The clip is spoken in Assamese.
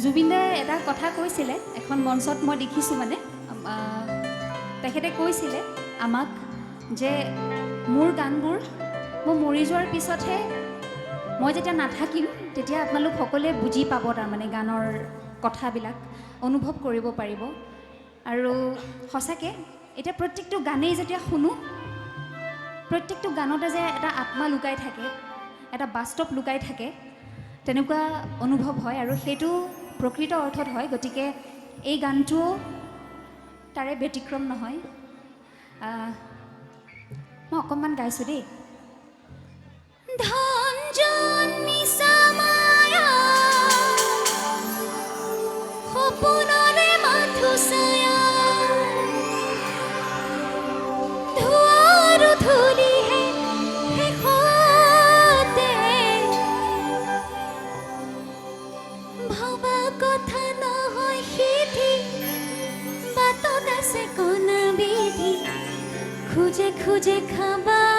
জুবিনে এটা কথা কৈছিলে এখন মঞ্চত মই দেখিছোঁ মানে তেখেতে কৈছিলে আমাক যে মোৰ গানবোৰ মই মৰি যোৱাৰ পিছতহে মই যেতিয়া নাথাকিম তেতিয়া আপোনালোক সকলোৱে বুজি পাব তাৰমানে গানৰ কথাবিলাক অনুভৱ কৰিব পাৰিব আৰু সঁচাকৈ এতিয়া প্ৰত্যেকটো গানেই যেতিয়া শুনো প্ৰত্যেকটো গানতে যে এটা আত্মা লুকাই থাকে এটা বাস্তৱ লুকাই থাকে তেনেকুৱা অনুভৱ হয় আৰু সেইটো প্ৰকৃত অৰ্থত হয় গতিকে এই গানটোও তাৰে ব্যতিক্ৰম নহয় মই অকণমান গাইছোঁ দেই ধন নিচা মায়া সপোনৰে মাথো ছায়া ধোঁৱাৰ ধূলিহে শেষতে ভবা কথা নহয় সিদ্ধি বাটত আছে কণা বিধি খুজে খুজে খাবা